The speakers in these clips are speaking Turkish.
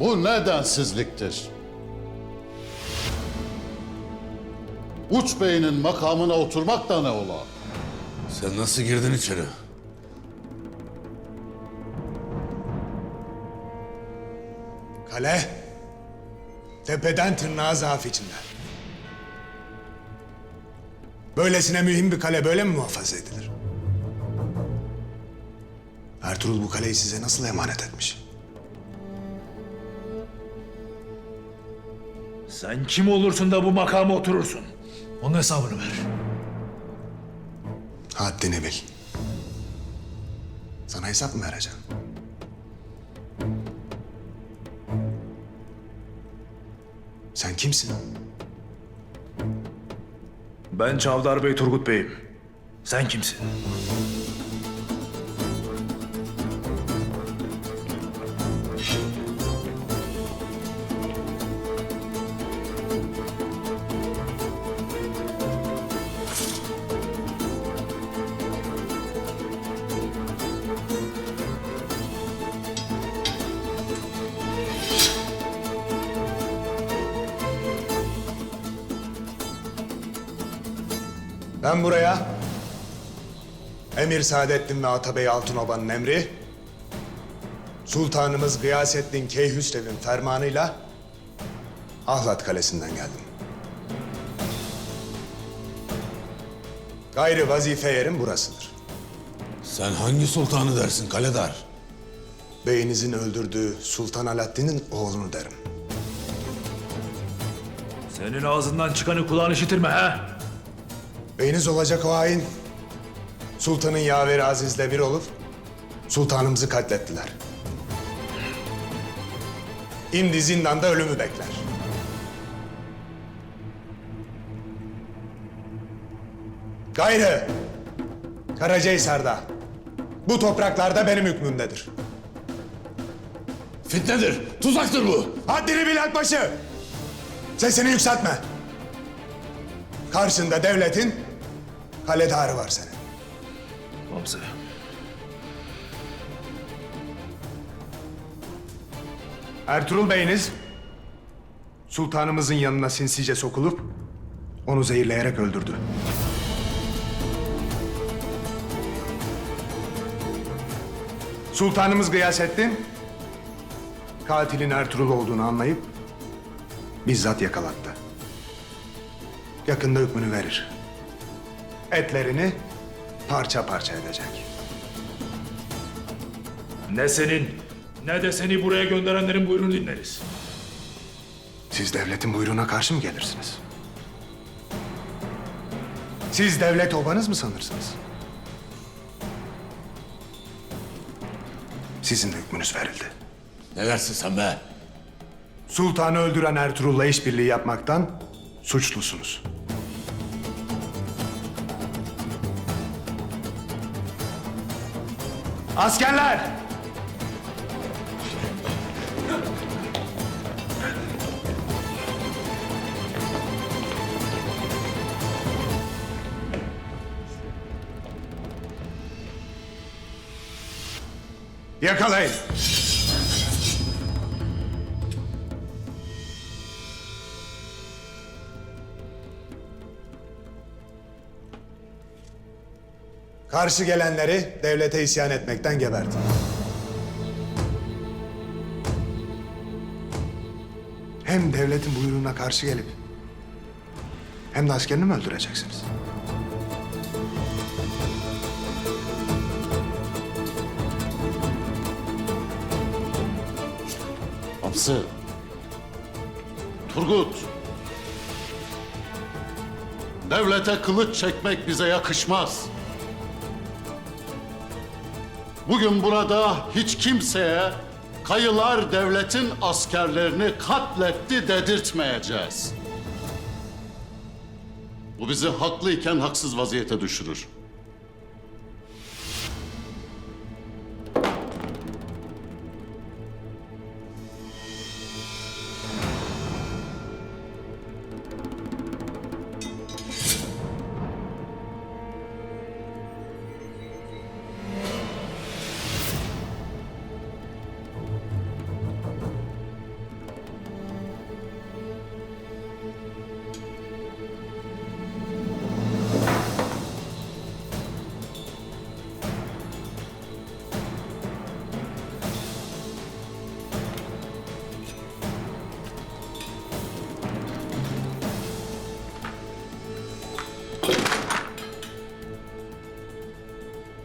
Bu ne densizliktir? Uç beyinin makamına oturmak da ne ola? Sen nasıl girdin içeri? Kale, tepeden tırnağa zaaf içinde. Böylesine mühim bir kale böyle mi muhafaza edilir? Ertuğrul bu kaleyi size nasıl emanet etmiş? Sen kim olursun da bu makama oturursun? Onun hesabını ver. Haddini bil. Sana hesap mı vereceğim? Sen kimsin? Ben Çavdar Bey Turgut Bey'im. Sen kimsin? Ben buraya Emir Saadettin ve Atabey Altınoba'nın emri, Sultanımız Gıyasettin Keyhüsrev'in fermanıyla Ahlat Kalesi'nden geldim. Gayrı vazife yerim burasıdır. Sen hangi sultanı dersin Kaledar? Beyinizin öldürdüğü Sultan Alaaddin'in oğlunu derim. Senin ağzından çıkanı kulağın işitirme ha? Beyiniz olacak o hain, Sultanın yaveri Aziz'le bir olup sultanımızı katlettiler. İmdi zindanda ölümü bekler. Gayrı Karacahisar'da, bu topraklarda benim hükmümdedir. Fitnedir, tuzaktır bu. Haddini bil Akbaşı! Sesini yükseltme. Karşında devletin kaledarı var senin. Hamza. Ertuğrul Bey'iniz sultanımızın yanına sinsice sokulup onu zehirleyerek öldürdü. Sultanımız Gıyasettin katilin Ertuğrul olduğunu anlayıp bizzat yakalattı. Yakında hükmünü verir. Etlerini parça parça edecek. Ne senin ne de seni buraya gönderenlerin buyruğunu dinleriz. Siz devletin buyruğuna karşı mı gelirsiniz? Siz devlet obanız mı sanırsınız? Sizin hükmünüz verildi. Ne dersin sen be? Sultanı öldüren Ertuğrul'la işbirliği yapmaktan suçlusunuz. Askerler! Yakalayın. Karşı gelenleri devlete isyan etmekten gebertin. Hem devletin buyruğuna karşı gelip hem de askerini mi öldüreceksiniz? Hamsı, Turgut, devlete kılıç çekmek bize yakışmaz. Bugün burada hiç kimseye kayılar devletin askerlerini katletti dedirtmeyeceğiz. Bu bizi haklıyken haksız vaziyete düşürür.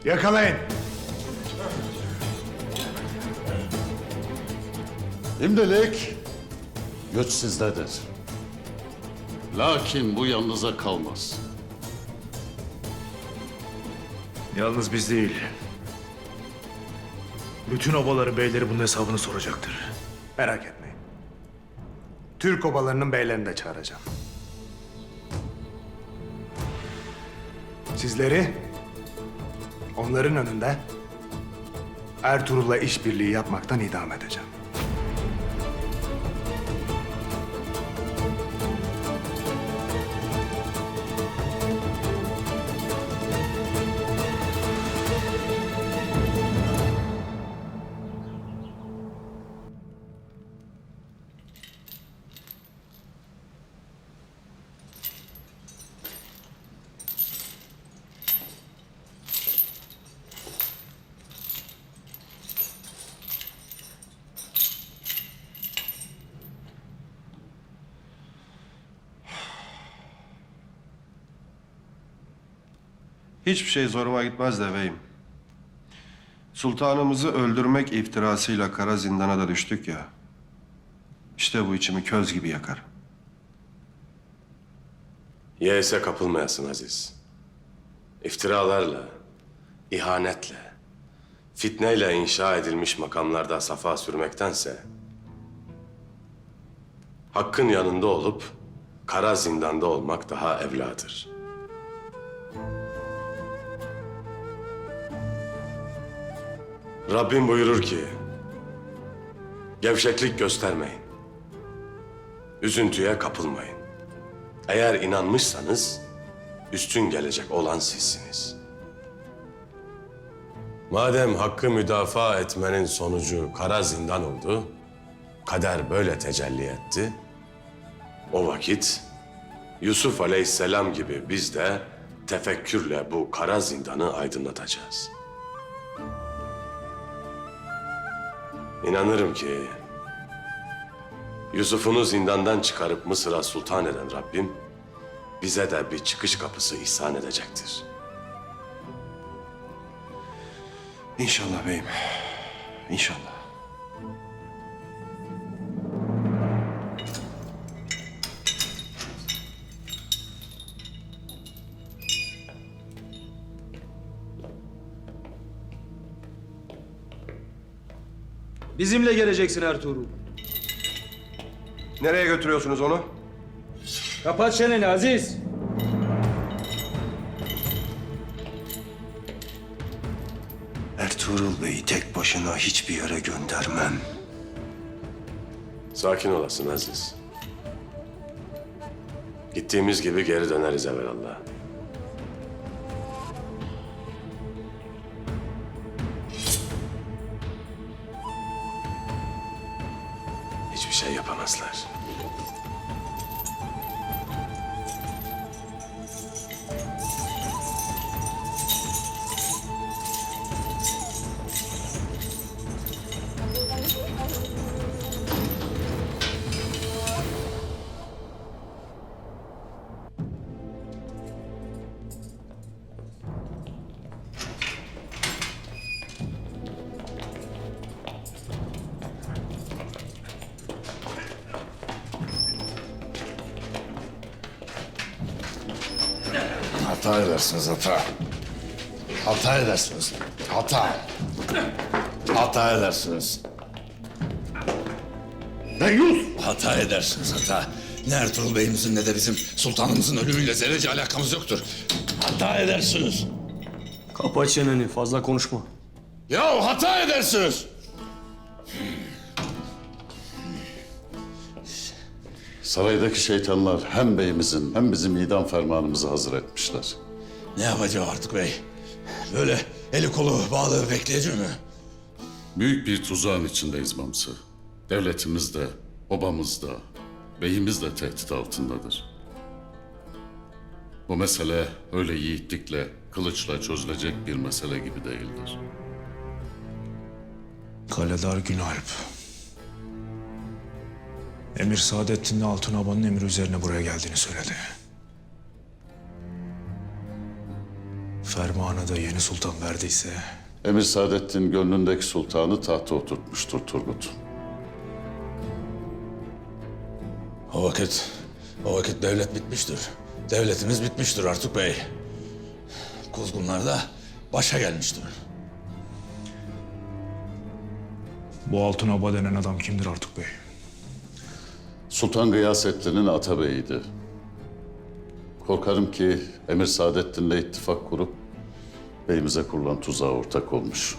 Yakalayın. Şimdilik güç sizdedir. Lakin bu yanınıza kalmaz. Yalnız biz değil. Bütün obaların beyleri bunun hesabını soracaktır. Merak etmeyin. Türk obalarının beylerini de çağıracağım. Sizleri onların önünde Ertuğrul'la işbirliği yapmaktan idam edeceğim. Hiçbir şey zoruma gitmez de beyim. Sultanımızı öldürmek iftirasıyla kara zindana da düştük ya. İşte bu içimi köz gibi yakar. Yeğse kapılmayasın Aziz. İftiralarla, ihanetle, fitneyle inşa edilmiş makamlarda safa sürmektense hakkın yanında olup kara zindanda olmak daha evladır. Rabbim buyurur ki, gevşeklik göstermeyin, üzüntüye kapılmayın. Eğer inanmışsanız, üstün gelecek olan sizsiniz. Madem hakkı müdafaa etmenin sonucu kara zindan oldu, kader böyle tecelli etti, o vakit Yusuf Aleyhisselam gibi biz de tefekkürle bu kara zindanı aydınlatacağız. İnanırım ki Yusuf'unu zindandan çıkarıp Mısır'a sultan eden Rabbim bize de bir çıkış kapısı ihsan edecektir. İnşallah beyim. İnşallah. Bizimle geleceksin Ertuğrul. Nereye götürüyorsunuz onu? Kapat çeneni Aziz. Ertuğrul Bey'i tek başına hiçbir yere göndermem. Sakin olasın Aziz. Gittiğimiz gibi geri döneriz evvelallah. Hiçbir şey yapamazlar. Hata edersiniz hata. Hata edersiniz. Hata. Hata edersiniz. Deyyus! Hata edersiniz hata. Ne Ertuğrul Bey'imizin ne de bizim sultanımızın ölümüyle zerrece alakamız yoktur. Hata edersiniz. Kapat çeneni, fazla konuşma. Ya hata edersiniz. Saraydaki şeytanlar hem beyimizin hem bizim idam fermanımızı hazır etmişler. Ne yapacağım artık bey? Böyle eli kolu bağlı bekleyeceğim mi? Büyük bir tuzağın içindeyiz Mamsı. Devletimiz de, obamız da, beyimiz de tehdit altındadır. Bu mesele öyle yiğitlikle, kılıçla çözülecek bir mesele gibi değildir. Kaledar Günalp. Emir Saadettin'le Altunaban'ın emri üzerine buraya geldiğini söyledi. fermanı da yeni sultan verdiyse... Emir Saadettin gönlündeki sultanı tahta oturtmuştur Turgut. O vakit devlet bitmiştir. Devletimiz bitmiştir Artuk Bey. Kuzgunlar da başa gelmiştir. Bu Altın Oba denen adam kimdir Artuk Bey? Sultan Gıyasettin'in atabeyiydi. Korkarım ki Emir Saadettin'le ittifak kurup beyimize kurulan tuzağa ortak olmuş.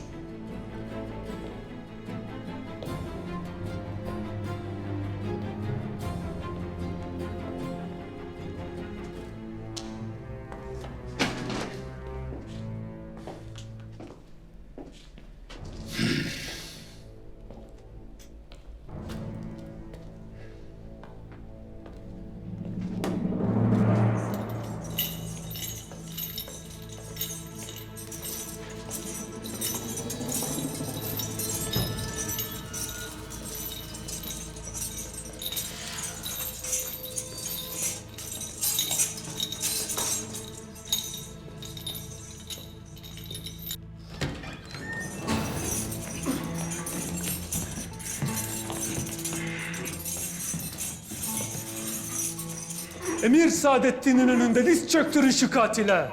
Emir Saadettin'in önünde diz çöktürün şu katile.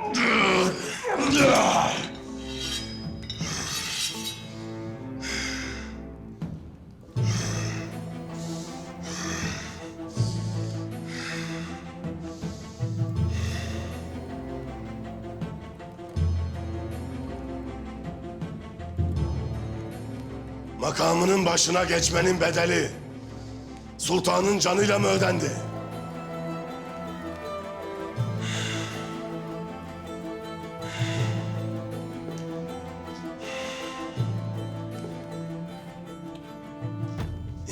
Makamının başına geçmenin bedeli sultanın canıyla mı ödendi?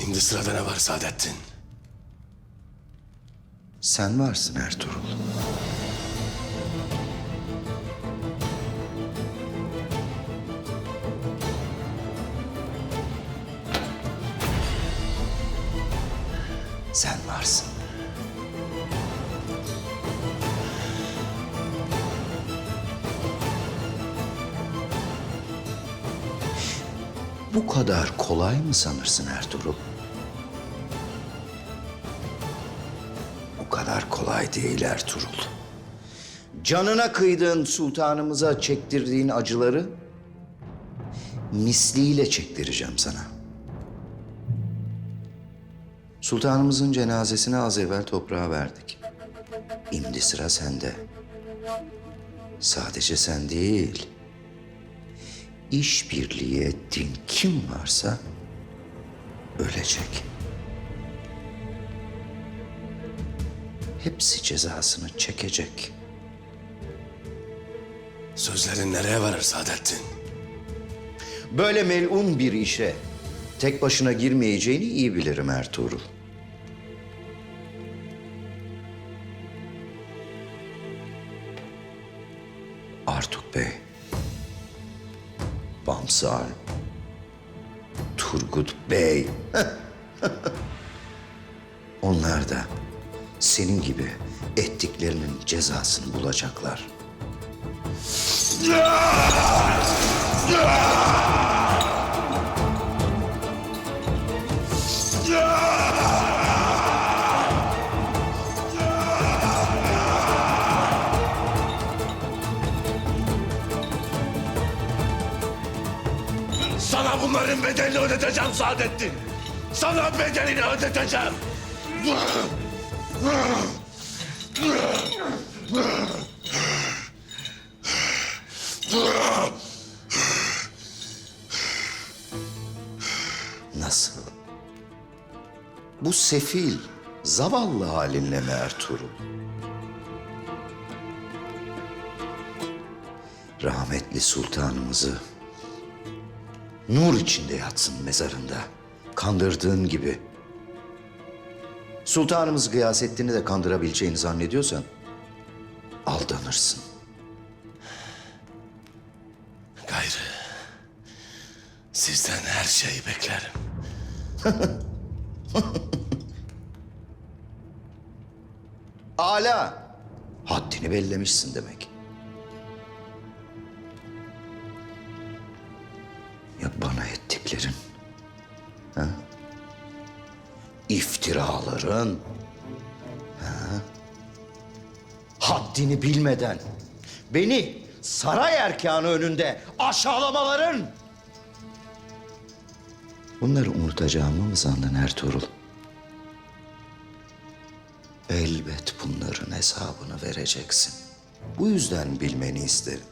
Şimdi sırada ne var Saadettin? Sen varsın Ertuğrul. Sen varsın. Bu kadar kolay mı sanırsın Ertuğrul? Bu kadar kolay değil Ertuğrul. Canına kıydığın sultanımıza çektirdiğin acıları misliyle çektireceğim sana. Sultanımızın cenazesini az evvel toprağa verdik. Şimdi sıra sende. Sadece sen değil. İşbirliği ettiğin kim varsa ölecek. Hepsi cezasını çekecek. Sözlerin nereye varır Saadettin? Böyle melun bir işe tek başına girmeyeceğini iyi bilirim Ertuğrul. Artuk Bey, Bamsal, Turgut Bey. Onlar da senin gibi ettiklerinin cezasını bulacaklar. Sana bunların bedelini ödeteceğim Saadettin. Sana bedelini ödeteceğim. Nasıl? Bu sefil, zavallı halinle mi Ertuğrul? Rahmetli sultanımızı nur içinde yatsın mezarında. Kandırdığın gibi. Sultanımız Gıyasettin'i de kandırabileceğini zannediyorsan aldanırsın. Gayrı sizden her şeyi beklerim. Âlâ. Haddini bellemişsin demek. Ya bana ettiklerin? Ha? İftiraların? Ha? Haddini bilmeden beni saray erkanı önünde aşağılamaların? Bunları unutacağımı mı sandın Ertuğrul? Elbet bunların hesabını vereceksin. Bu yüzden bilmeni isterim.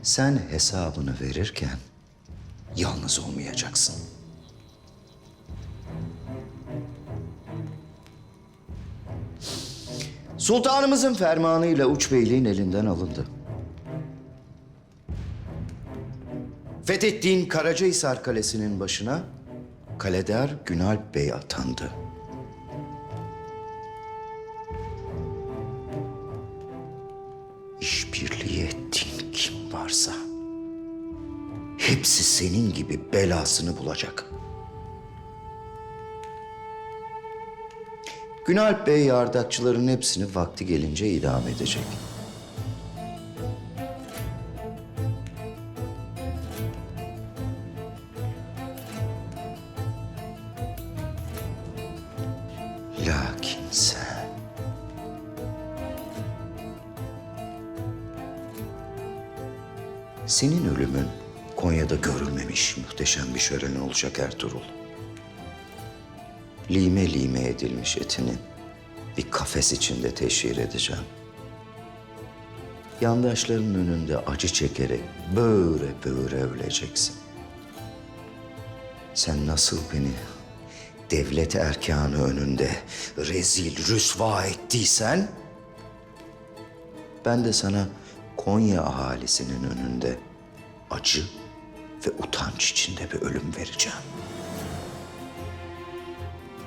Sen hesabını verirken yalnız olmayacaksın. Sultanımızın fermanıyla Uç Beyliğin elinden alındı. Fethettiğin Karacahisar Kalesi'nin başına Kaleder Günalp Bey atandı. İşbirliği ettiğin kim varsa hepsi senin gibi belasını bulacak. Günalp Bey yardakçıların hepsini vakti gelince idam edecek. Lakin sen senin ölümün Konya'da görülmemiş muhteşem bir şölen olacak Ertuğrul. Lime lime edilmiş etini bir kafes içinde teşhir edeceğim. Yandaşların önünde acı çekerek böyle böyle öleceksin. Sen nasıl beni devlet erkanı önünde rezil rüsva ettiysen, ben de sana Konya ahalisinin önünde acı ve utanç içinde bir ölüm vereceğim.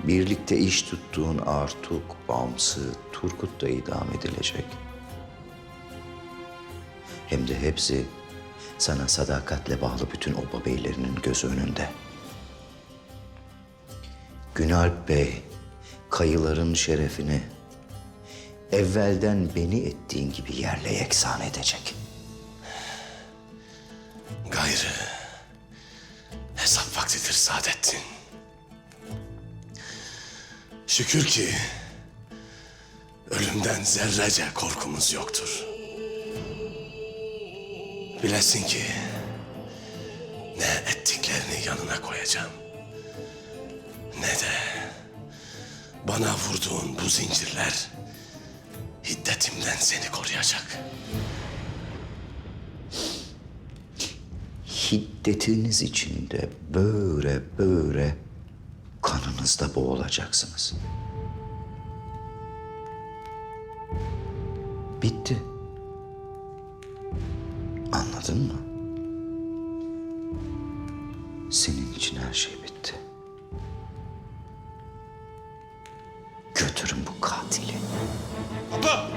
Birlikte iş tuttuğun Artuk, Bamsı, Turgut da idam edilecek. Hem de hepsi sana sadakatle bağlı bütün oba beylerinin gözü önünde. Günalp Bey, kayıların şerefini evvelden beni ettiğin gibi yerle yeksan edecek. Gayrı hesap vaktidir Saadettin. Şükür ki ölümden zerrece korkumuz yoktur. Bilesin ki ne ettiklerini yanına koyacağım, ne de bana vurduğun bu zincirler hiddetimden seni koruyacak. Hiddetiniz içinde böyle böyle kanınızda boğulacaksınız. Bitti. Anladın mı? Senin için her şey bitti. Götürün bu katili. Baba!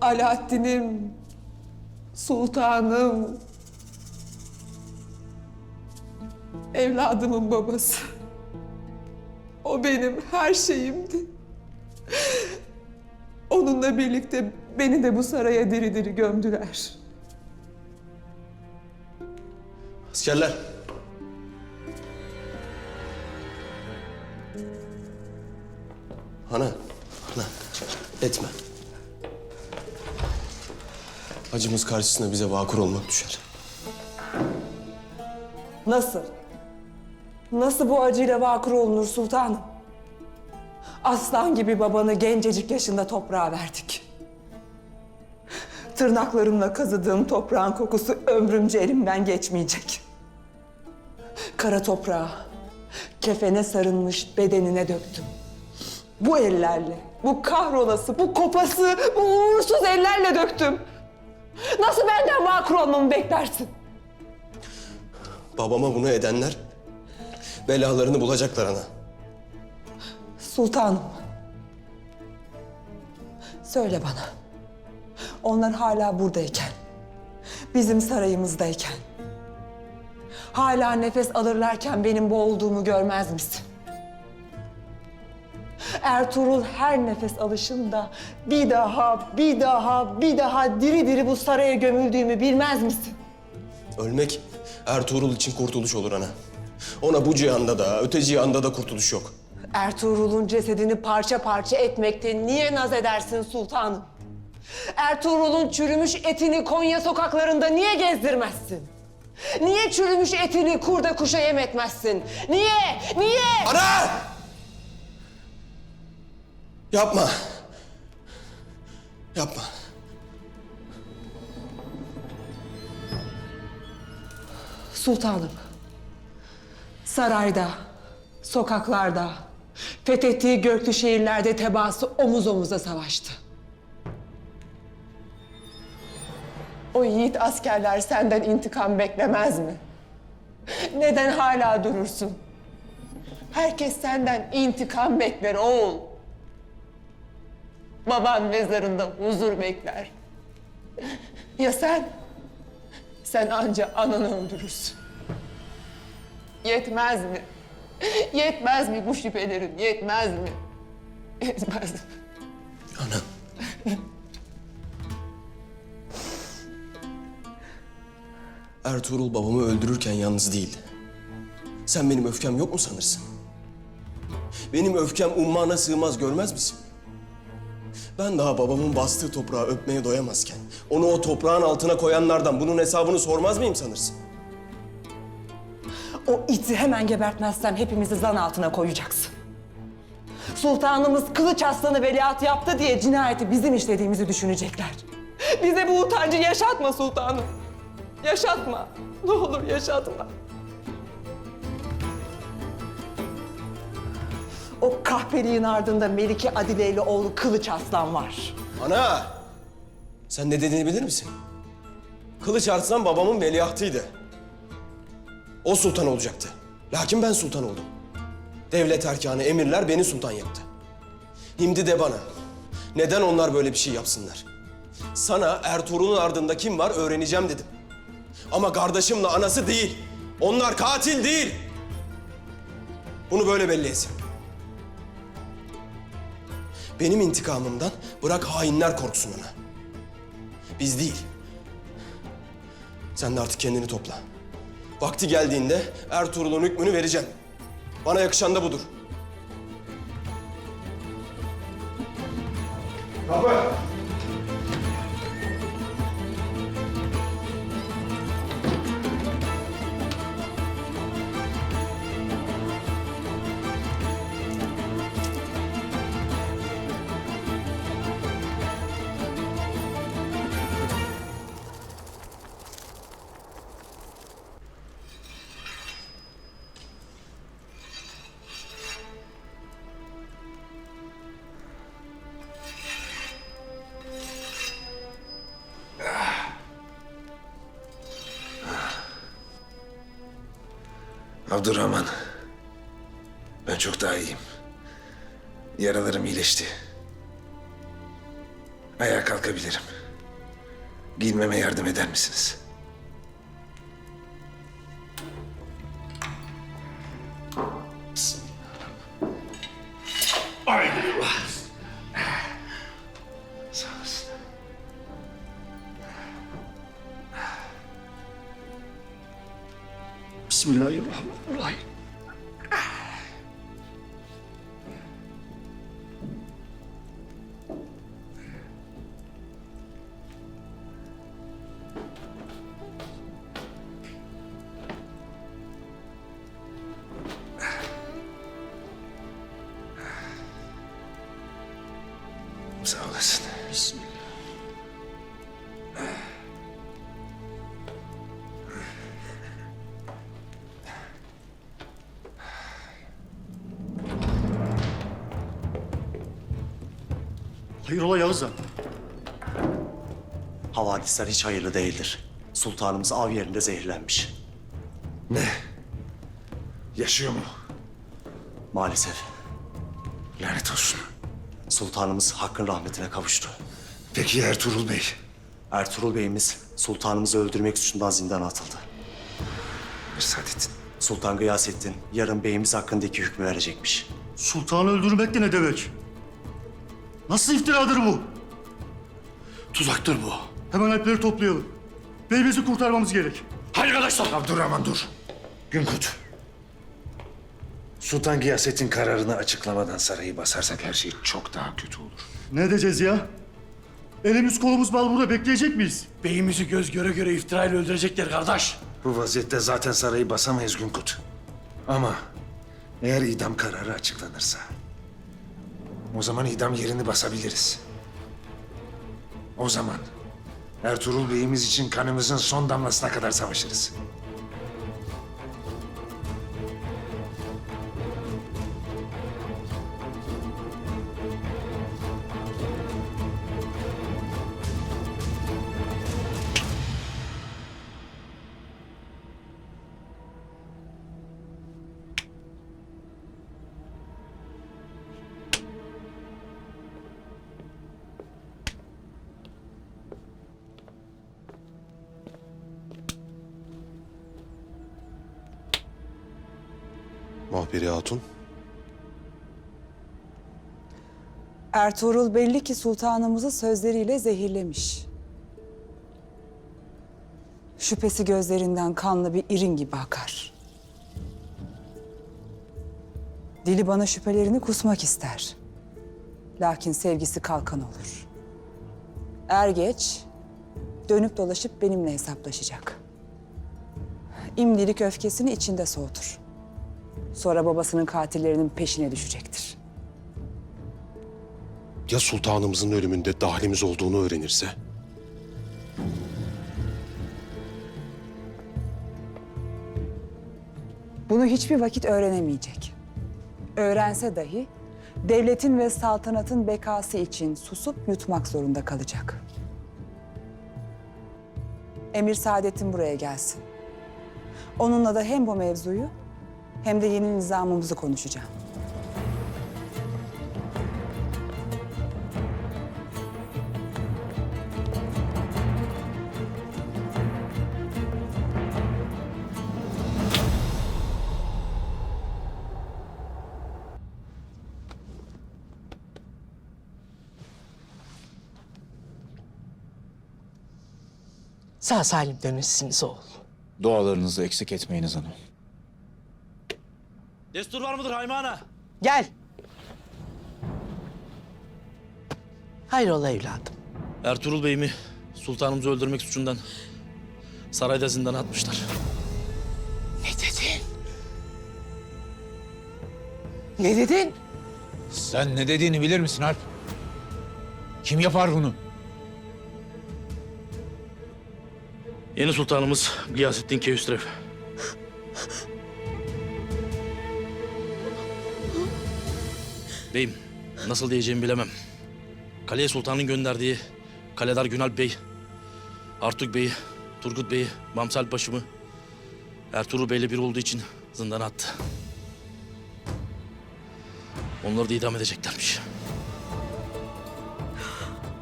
Alaaddin'im, sultanım, evladımın babası. O benim her şeyimdi. Onunla birlikte beni de bu saraya diri diri gömdüler. Askerler! Ana, etme. Acımız karşısında bize vakur olmak düşer. Nasıl? Nasıl bu acıyla vakur olunur sultanım? Aslan gibi babanı gencecik yaşında toprağa verdik. Tırnaklarımla kazıdığım toprağın kokusu ömrümce elimden geçmeyecek. Kara toprağı kefene sarılmış bedenine döktüm. Bu ellerle, bu kahrolası, bu kopası, bu uğursuz ellerle döktüm. Nasıl benden vakur olmamı beklersin? Babama bunu edenler belalarını bulacaklar ana. Sultanım. Söyle bana. Onlar hala buradayken, bizim sarayımızdayken, hala nefes alırlarken benim boğulduğumu görmez misin? Ertuğrul her nefes alışında bir daha diri diri bu saraya gömüldüğümü bilmez misin? Ölmek Ertuğrul için kurtuluş olur ana. Ona bu cihanda da, öte cihanda da kurtuluş yok. Ertuğrul'un cesedini parça parça etmekte niye naz edersin sultanım? Ertuğrul'un çürümüş etini Konya sokaklarında niye gezdirmezsin? Niye çürümüş etini kurda kuşa yem etmezsin? Niye? Niye? Ana! Yapma. Yapma. Sultanım, sarayda, sokaklarda, fethettiği göklü şehirlerde tebaası omuz omuza savaştı. O yiğit askerler senden intikam beklemez mi? Neden hala durursun? Herkes senden intikam bekler oğul. Baban mezarında huzur bekler. Ya sen? Sen anca ananı öldürürsün. Yetmez mi? Yetmez mi bu şüphelerin? Yetmez mi? Yetmez mi? Ana. Ertuğrul babamı öldürürken yalnız değildi. Sen benim öfkem yok mu sanırsın? Benim öfkem ummana sığmaz görmez misin? Ben daha babamın bastığı toprağı öpmeye doyamazken onu o toprağın altına koyanlardan bunun hesabını sormaz mıyım sanırsın? O iti hemen gebertmezsem hepimizi zan altına koyacaksın. Sultanımız Kılıç Arslan'ı veliaht yaptı diye cinayeti bizim işlediğimizi düşünecekler. Bize bu utancı yaşatma sultanım. Yaşatma. Ne olur yaşatma. O kahpeliğin ardında Melike Adile ile oğlu Kılıç Arslan var. Ana! Sen ne dediğini bilir misin? Kılıç Arslan babamın veliahtıydı. O sultan olacaktı. Lakin ben sultan oldum. Devlet erkanı, emirler beni sultan yaptı. Şimdi de bana, neden onlar böyle bir şey yapsınlar? Sana Ertuğrul'un ardında kim var öğreneceğim dedim. Ama kardeşimle anası değil. Onlar katil değil. Bunu böyle belli etsin. Benim intikamımdan bırak hainler korksun ana. Biz değil. Sen de artık kendini topla. Vakti geldiğinde Ertuğrul'un hükmünü vereceğim. Bana yakışan da budur. Abdurrahman, ben çok daha iyiyim. Yaralarım iyileşti. Ayağa kalkabilirim. Giyinmeme yardım eder misiniz? Bismillahirrahmanirrahim. Sağ olasın. Bismillahirrahmanirrahim. Sağ olasın. Bismillah. Hayrola Yağız Ağa? Havadisler hiç hayırlı değildir. Sultanımız av yerinde zehirlenmiş. Ne? Yaşıyor mu? Maalesef. Lanet olsun. Sultanımız Hakk'ın rahmetine kavuştu. Peki Ertuğrul Bey? Ertuğrul Bey'imiz sultanımızı öldürmek suçundan zindana atıldı. Emir Saadettin. Sultan Gıyasettin yarın beyimiz hakkındaki hükmü verecekmiş. Sultanı öldürmek de ne demek? Nasıl iftiradır bu? Tuzaktır bu. Hemen alpleri toplayalım. Beyimizi kurtarmamız gerek. Hayır arkadaşlar. Abdurrahman dur. Günkut. Sultan Gıyasettin kararını açıklamadan sarayı basarsak her şey çok daha kötü olur. Ne edeceğiz ya? Elimiz kolumuz bağlı burada bekleyecek miyiz? Beyimizi göz göre göre iftirayla öldürecekler kardeş. Bu vaziyette zaten sarayı basamayız Günkut. Ama eğer idam kararı açıklanırsa o zaman idam yerini basabiliriz. O zaman Ertuğrul Bey'imiz için kanımızın son damlasına kadar savaşırız. Mahperi Hatun. Ertuğrul belli ki sultanımızı sözleriyle zehirlemiş. Şüphesi gözlerinden kanlı bir irin gibi akar. Dili bana şüphelerini kusmak ister. Lakin sevgisi kalkan olur. Er geç dönüp dolaşıp benimle hesaplaşacak. İmdilik öfkesini içinde soğutur. Sonra babasının katillerinin peşine düşecektir. Ya sultanımızın ölümünde dahlimiz olduğunu öğrenirse? Bunu hiçbir vakit öğrenemeyecek. Öğrense dahi devletin ve saltanatın bekası için susup yutmak zorunda kalacak. Emir Saadettin buraya gelsin. Onunla da hem bu mevzuyu hem de yeni nizamımızı konuşacağım. Sağ salim dönüşsünüz oğul. Dualarınızı eksik etmeyiniz hanım. Destur var mıdır Haymana? Gel. Hayrola evladım. Ertuğrul Bey'imi sultanımızı öldürmek suçundan sarayda zindana atmışlar. Ne dedin? Ne dedin? Sen ne dediğini bilir misin Alp? Kim yapar bunu? Yeni sultanımız Gıyasettin Keyhüsrev. Beyim, nasıl diyeceğimi bilemem. Kaleye sultanın gönderdiği Kaledar Günalp Bey, Artuk Bey'i, Turgut Bey'i, Mamsal Paşa'mı Ertuğrul Bey'le bir olduğu için zindana attı. Onları da idam edeceklermiş.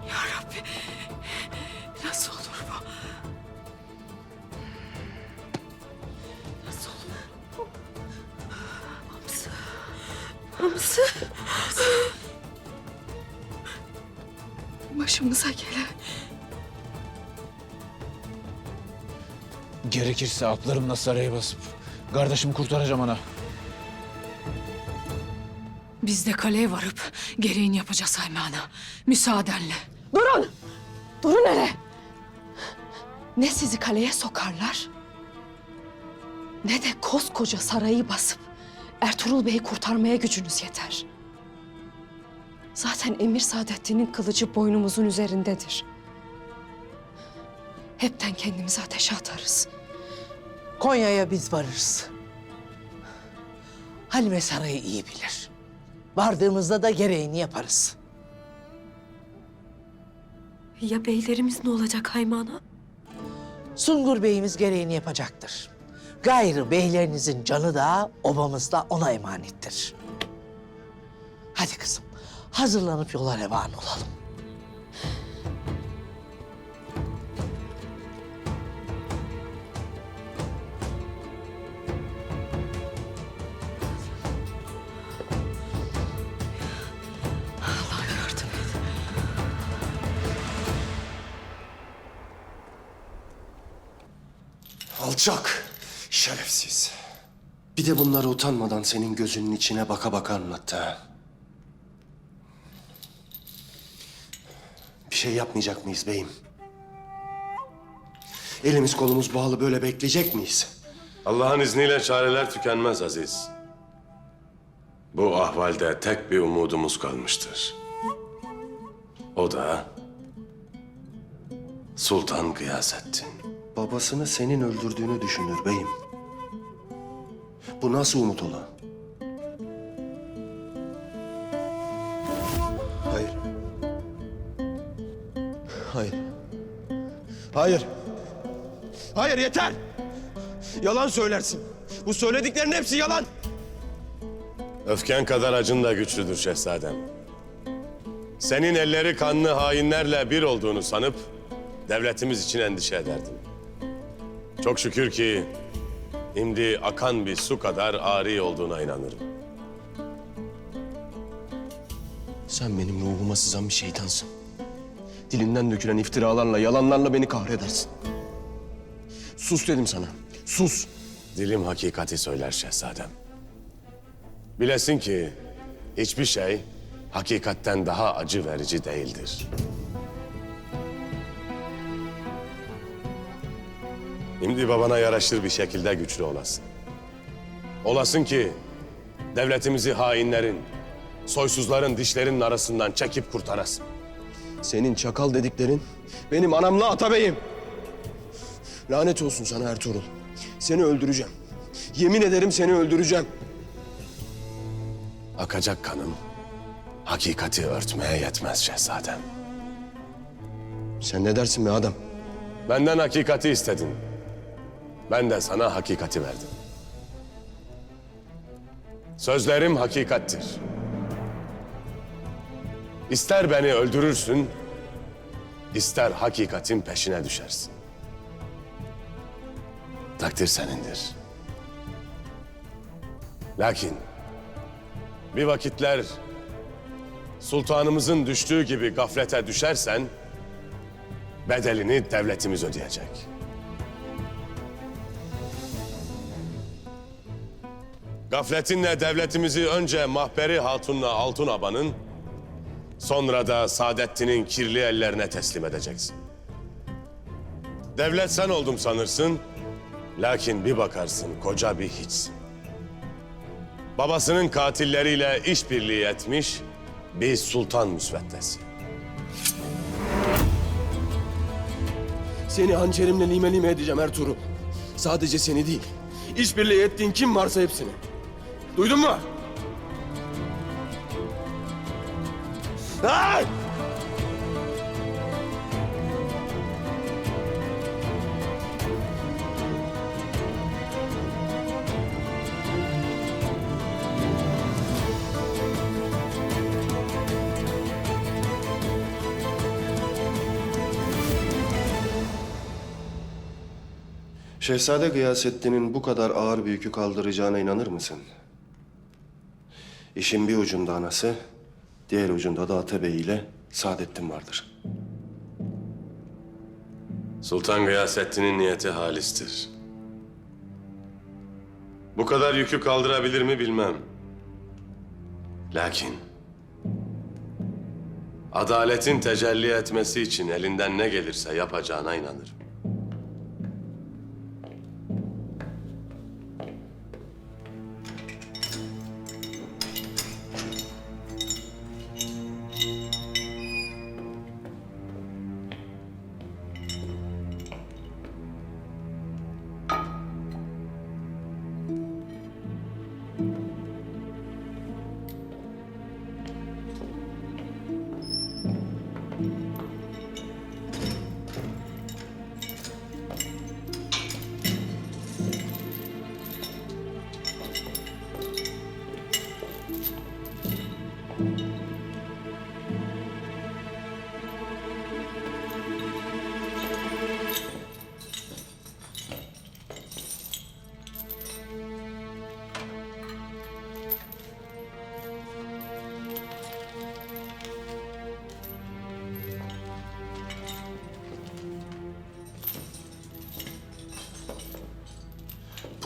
Ya Rabbi. Nasıl olur bu? Nasıl olur? Hamsı. Başımıza gelen. Gerekirse atlarımla saraya basıp kardeşimi kurtaracağım ana. Biz de kaleye varıp gereğini yapacağız Haymana. Müsaadenle. Durun! Durun hele! Ne sizi kaleye sokarlar, ne de koskoca sarayı basıp Ertuğrul Bey'i kurtarmaya gücünüz yeter. Zaten Emir Saadettin'in kılıcı boynumuzun üzerindedir. Hepten kendimizi ateşe atarız. Konya'ya biz varırız. Halime Sarayı iyi bilir. Vardığımızda da gereğini yaparız. Ya beylerimiz ne olacak Haymana? Sungur Bey'imiz gereğini yapacaktır. Gayrı beylerinizin canı da obamız da ona emanettir. Hadi kızım, hazırlanıp yola revan olalım. Allah yardım et. Alçak, şerefsiz. Bir de bunları utanmadan senin gözünün içine baka baka anlattı ha. Bir şey yapmayacak mıyız beyim? Elimiz kolumuz bağlı böyle bekleyecek miyiz? Allah'ın izniyle çareler tükenmez Aziz. Bu ahvalde tek bir umudumuz kalmıştır. O da Sultan Gıyasettin. Babasını senin öldürdüğünü düşünür beyim. Bu nasıl umut ola? Hayır. Hayır. Hayır. Hayır yeter. Yalan söylersin. Bu söylediklerin hepsi yalan. Öfken kadar acın da güçlüdür şehzadem. Senin elleri kanlı hainlerle bir olduğunu sanıp devletimiz için endişe ederdim. Çok şükür ki şimdi akan bir su kadar ari olduğuna inanırım. Sen benim ruhuma sızan bir şeytansın. Dilinden dökülen iftiralarla, yalanlarla beni kahredersin. Sus dedim sana. Sus. Dilim hakikati söyler şehzadem. Bilesin ki hiçbir şey hakikatten daha acı verici değildir. Şimdi babana yaraşır bir şekilde güçlü olasın. Olasın ki devletimizi hainlerin, soysuzların dişlerinin arasından çekip kurtarasın. Senin çakal dediklerin benim anamla atabeyim. Lanet olsun sana Ertuğrul. Seni öldüreceğim. Yemin ederim seni öldüreceğim. Akacak kanım hakikati örtmeye yetmez şehzadem. Sen ne dersin be adam? Benden hakikati istedin. Ben de sana hakikati verdim. Sözlerim hakikattir. İster beni öldürürsün, ister hakikatin peşine düşersin. Takdir senindir. Lakin bir vakitler sultanımızın düştüğü gibi gaflete düşersen bedelini devletimiz ödeyecek. Gafletinle devletimizi önce Mahperi Hatun'la Altun Aba'nın, sonra da Saadettin'in kirli ellerine teslim edeceksin. Devlet sen oldum sanırsın, lakin bir bakarsın koca bir hiçsin. Babasının katilleriyle işbirliği etmiş bir sultan müsveddesi. Seni hançerimle lime lime edeceğim Ertuğrul. Sadece seni değil, işbirliği ettiğin kim varsa hepsini. Duydun mu? Ay! Şehzade Gıyasettin'in bu kadar ağır bir yükü kaldıracağına inanır mısın? İşin bir ucunda anası, diğer ucunda da Atabey ile Saadettin vardır. Sultan Gıyasettin'in niyeti halistir. Bu kadar yükü kaldırabilir mi bilmem. Lakin adaletin tecelli etmesi için elinden ne gelirse yapacağına inanırım.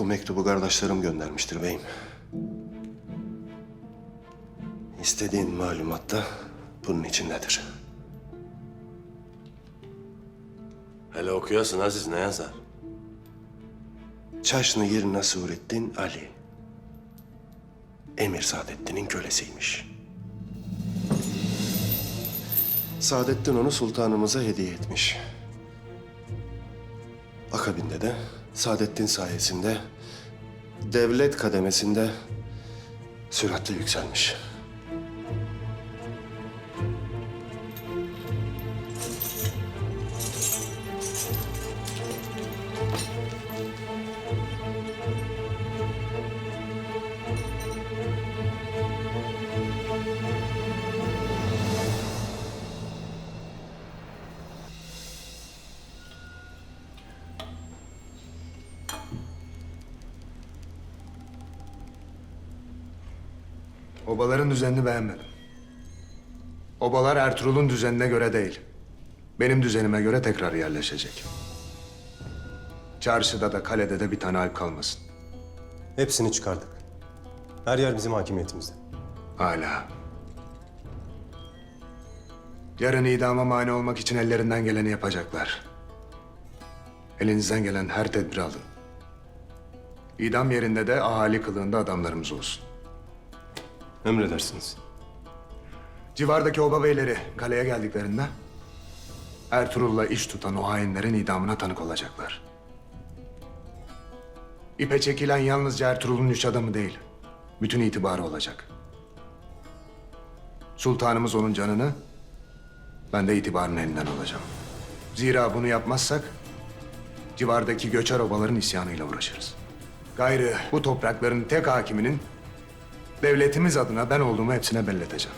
Bu mektubu kardeşlerim göndermiştir beyim. İstediğin malumat da bunun içindedir. Hele okuyasın Aziz, ne yazar? Çaşnı yerine Surettin Ali. Emir Saadettin'in kölesiymiş. Saadettin onu sultanımıza hediye etmiş. Akabinde de Saadettin sayesinde devlet kademesinde süratle yükselmiş. Obaların düzenini beğenmedim. Obalar Ertuğrul'un düzenine göre değil, benim düzenime göre tekrar yerleşecek. Çarşıda da kalede de bir tane alp kalmasın. Hepsini çıkardık. Her yer bizim hakimiyetimizde. Hala. Yarın idama mani olmak için ellerinden geleni yapacaklar. Elinizden gelen her tedbiri alın. İdam yerinde de ahali kılığında adamlarımız olsun. Emredersiniz. Civardaki oba beyleri kaleye geldiklerinde Ertuğrul'la iş tutan o hainlerin idamına tanık olacaklar. İpe çekilen yalnızca Ertuğrul'un üç adamı değil, bütün itibarı olacak. Sultanımız onun canını, ben de itibarını elinden alacağım. Zira bunu yapmazsak civardaki göçer obaların isyanıyla uğraşırız. Gayrı bu toprakların tek hakiminin devletimiz adına ben olduğumu hepsine belleteceğim.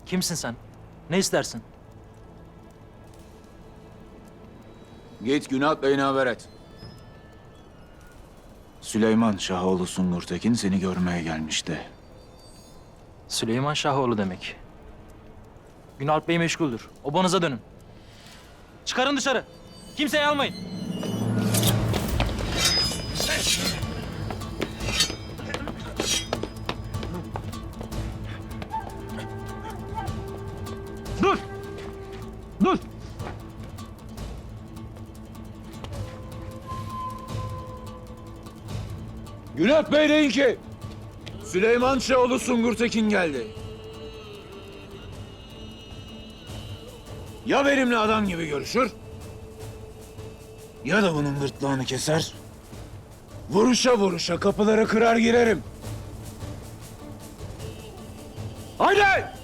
Kimsin sen? Ne istersin? Git Günalp Bey'ine haber et. Süleyman Şahoğlu Sungurtekin seni görmeye gelmişti. Süleyman Şahoğlu demek. Günalp Bey meşguldür. Obanıza dönün. Çıkarın dışarı. Kimseyi almayın. Dur! Dur! Günalp Bey deyin ki Süleyman Şahoğlu Sungurtekin geldi. Ya benimle adam gibi görüşür ya da bunun gırtlağını keser. Vuruşa vuruşa kapıları kırar girerim. Haydi!